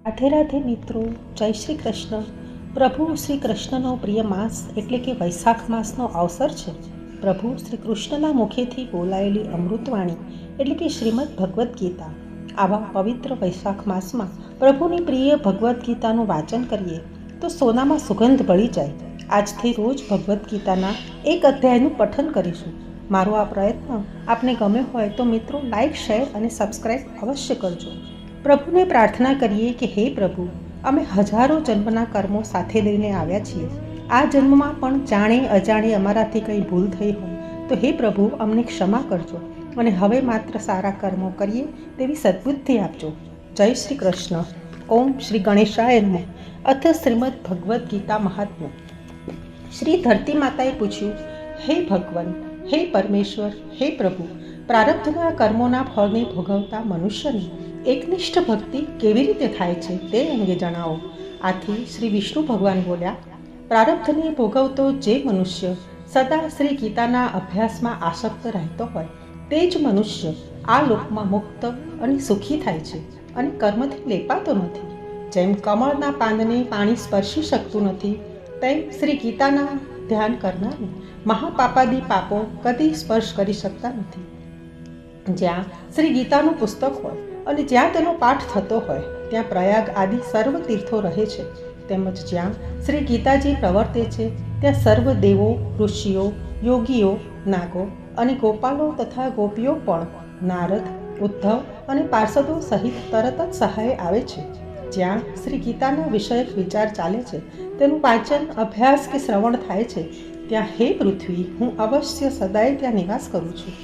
રાધે રાધે મિત્રો, જય શ્રી કૃષ્ણ. પ્રભુ શ્રી કૃષ્ણનો પ્રિય માસ એટલે કે વૈશાખ માસનો અવસર છે. પ્રભુ શ્રી કૃષ્ણના મુખેથી બોલાયેલી અમૃતવાણી એટલે કે શ્રીમદ ભગવદ્ ગીતા. આવા પવિત્ર વૈશાખ માસમાં પ્રભુની પ્રિય ભગવદ્ ગીતાનું વાંચન કરીએ તો સોનામાં સુગંધ ભળી જાય. આજથી રોજ ભગવદ્ ગીતાના એક અધ્યાયનું પઠન કરીશું. મારો આ પ્રયત્ન આપને ગમ્યો હોય તો મિત્રો લાઈક, શેર અને સબસ્ક્રાઈબ અવશ્ય કરજો. પ્રભુને પ્રાર્થના કરીએ કે હે પ્રભુ, અમે હજારો જન્મના કર્મો સાથે લઈને આવ્યા છીએ. આ જન્મમાં પણ જાણે અજાણે અમારાથી કંઈ ભૂલ થઈ હોય તો હે પ્રભુ, અમને ક્ષમા કરજો અને હવે માત્ર સારા કર્મો કરીએ તેવી સદ્બુદ્ધિ આપજો. જય શ્રી કૃષ્ણ. ઓમ શ્રી ગણેશાય નમઃ. અથ શ્રીમદ ભગવદ્ ગીતા મહાત્મ્ય. શ્રી ધરતી માતાએ પૂછ્યું, હે ભગવાન, હે પરમેશ્વર, હે પ્રભુ, પ્રારબ્ધના કર્મોના ફળને ભોગવતા મનુષ્યની એકનિષ્ઠ ભક્તિ કેવી રીતે થાય છે તે અંગે જણાવો. આથી શ્રી વિષ્ણુ ભગવાન બોલ્યા, પ્રારબ્ધને ભોગવતો જે મનુષ્ય સદા શ્રી ગીતાના અભ્યાસમાં આસક્ત રહેતો હોય તે જ મનુષ્ય આ લોકમાં મુક્ત અને સુખી થાય છે અને કર્મથી લેપાતો નથી. જેમ કમળના પાંદને પાણી સ્પર્શી શકતું નથી તેમ શ્રી ગીતાના ધ્યાન કરનારને મહાપાપાદી પાપો કદી સ્પર્શ કરી શકતા નથી. જ્યાં શ્રી ગીતાનું પુસ્તક હોય અને જ્યાં તેનો પાઠ થતો હોય ત્યાં પ્રયાગ આદિ સર્વ તીર્થો રહે છે. તેમજ જ્યાં શ્રી ગીતાજી પ્રવર્તે છે ત્યાં સર્વ દેવો, ઋષિઓ, યોગીઓ, નાગો અને ગોપાલો તથા ગોપીઓ પણ નારદ, ઉદ્ધવ અને પાર્ષદો સહિત તરત જ સહાય આવે છે. જ્યાં શ્રી ગીતાના વિષયક વિચાર ચાલે છે, તેનું વાંચન, અભ્યાસ કે શ્રવણ થાય છે, ત્યાં હે પૃથ્વી, હું અવશ્ય સદાય ત્યાં નિવાસ કરું છું.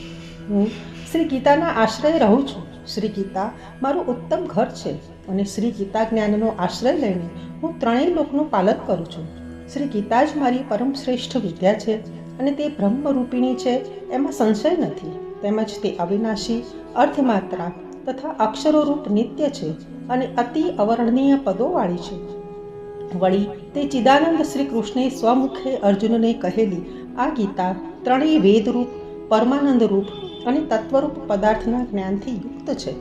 હું શ્રી ગીતાના આશ્રય રહું છું. શ્રી ગીતા મારું ઉત્તમ ઘર છે અને શ્રી ગીતા જ્ઞાનનો આશ્રય લઈને હું ત્રણેય લોકનું પાલન કરું છું. શ્રી ગીતા જ મારી પરમ શ્રેષ્ઠ વિદ્યા છે અને તે બ્રહ્મરૂપિણી છે, એમાં સંશય નથી. તેમજ તે અવિનાશી, અર્ધમાત્રા તથા અક્ષરોરૂપ નિત્ય છે અને અતિ અવર્ણનીય પદોવાળી છે. વળી તે ચિદાનંદ શ્રી કૃષ્ણે સ્વમુખે અર્જુનને કહેલી આ ગીતા ત્રણેય વેદરૂપ, પરમાનંદરૂપ અને તત્વરૂપ પદાર્થના જ્ઞાનથી યુક્ત છે.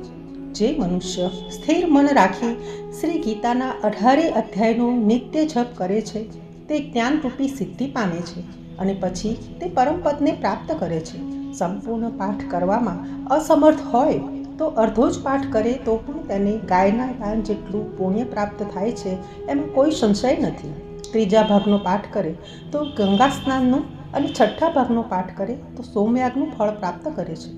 જે મનુષ્ય સ્થિર મન રાખી શ્રી ગીતાના 18 અધ્યાયનો નિત્ય જપ કરે છે તે જ્ઞાનરૂપી સિદ્ધિ પામે છે અને પછી તે પરમપદને પ્રાપ્ત કરે છે. સંપૂર્ણ પાઠ કરવામાં અસમર્થ હોય તો અર્ધો જ પાઠ કરે તો પણ તેને ગાયના દાન જેટલું પુણ્ય પ્રાપ્ત થાય છે, એમાં કોઈ સંશય નથી. ત્રીજા ભાગનો પાઠ કરે તો ગંગા સ્નાનનું અને છઠ્ઠા ભાગનો પાઠ કરે તો સોમયાગનું ફળ પ્રાપ્ત કરે છે.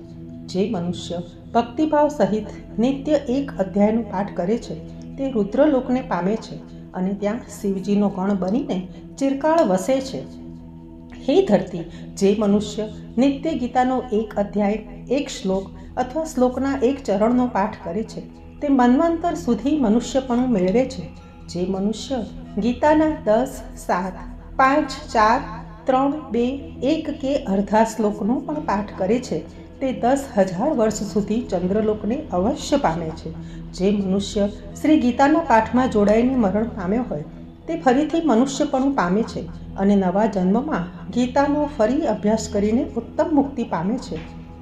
જે મનુષ્ય ભક્તિભાવ સહિત નિત્ય એક અધ્યાયનું પાઠ કરે છે તે રુદ્રલોકને પામે છે અને ત્યાં શિવજીનો ગણ બનીને ચિરકાળ વસે છે. હે ધરતી, જે મનુષ્ય નિત્ય ગીતાનો એક અધ્યાય, એક શ્લોક અથવા શ્લોકના એક ચરણનો પાઠ કરે છે તે મન્વંતર સુધી મનુષ્યપણું મેળવે છે. જે મનુષ્ય ગીતાના 10, 7, 5, 4, 3, 2, 1 કે અર્ધા શ્લોકનો પણ પાઠ કરે છે તે 10,000 વર્ષ સુધી ચંદ્રલોકને અવશ્ય પામે છે. જે મનુષ્ય શ્રી ગીતાના પાઠમાં જોડાઈને મરણ પામ્યો હોય તે ફરીથી મનુષ્યપણું પામે છે અને નવા જન્મમાં ગીતાનો ફરી અભ્યાસ કરીને ઉત્તમ મુક્તિ પામે છે.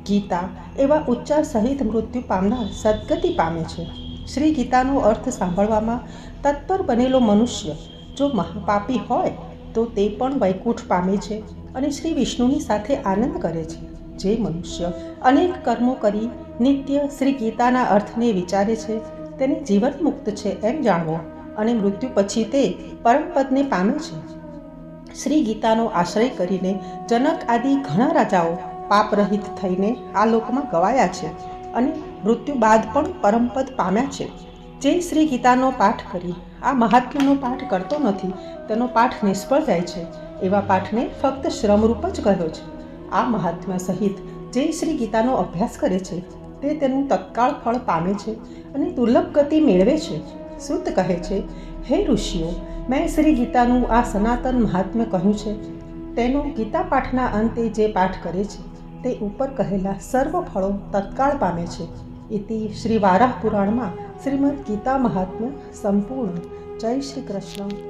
ગીતા એવા ઉચ્ચાર સહિત મૃત્યુ પામનાર સદગતિ પામે છે. શ્રી ગીતાનો અર્થ સાંભળવામાં તત્પર બનેલો મનુષ્ય જો મહાપાપી હોય તો તે પણ વૈકુંઠ પામે છે અને શ્રી વિષ્ણુની સાથે આનંદ કરે છે. જે મનુષ્ય અનેક કર્મો કરી નિત્ય શ્રી ગીતાના અર્થને વિચારે છે તેને જીવન મુક્ત છે એમ જાણવો અને મૃત્યુ પછી તે પરમપદને પામે છે. શ્રી ગીતાનો આશ્રય કરીને જનક આદિ ઘણા રાજાઓ પાપરહિત થઈને આ લોકમાં ગવાયા છે અને મૃત્યુ બાદ પણ પરમપદ પામ્યા છે. જે શ્રી ગીતાનો પાઠ કરી આ મહાત્મ્યનો પાઠ કરતો નથી તેનો પાઠ નિષ્ફળ જાય છે. એવા પાઠને ફક્ત શ્રમરૂપ જ કહ્યો છે. આ મહાત્મ્ય સહિત જે શ્રી ગીતાનો અભ્યાસ કરે છે તે તેનું તત્કાળ ફળ પામે છે અને દુર્લભ ગતિ મેળવે છે. સૂત કહે છે, હે ઋષિઓ, મેં શ્રી ગીતાનું આ સનાતન મહાત્મ્ય કહ્યું છે. તેનો ગીતા પાઠના અંતે જે પાઠ કરે છે તે ઉપર કહેલા સર્વ ફળો તત્કાળ પામે છે. ઇતિ શ્રી વારાહ પુરાણમાં શ્રીમદ ગીતા મહાત્મ્ય સંપૂર્ણ. જય શ્રી કૃષ્ણ.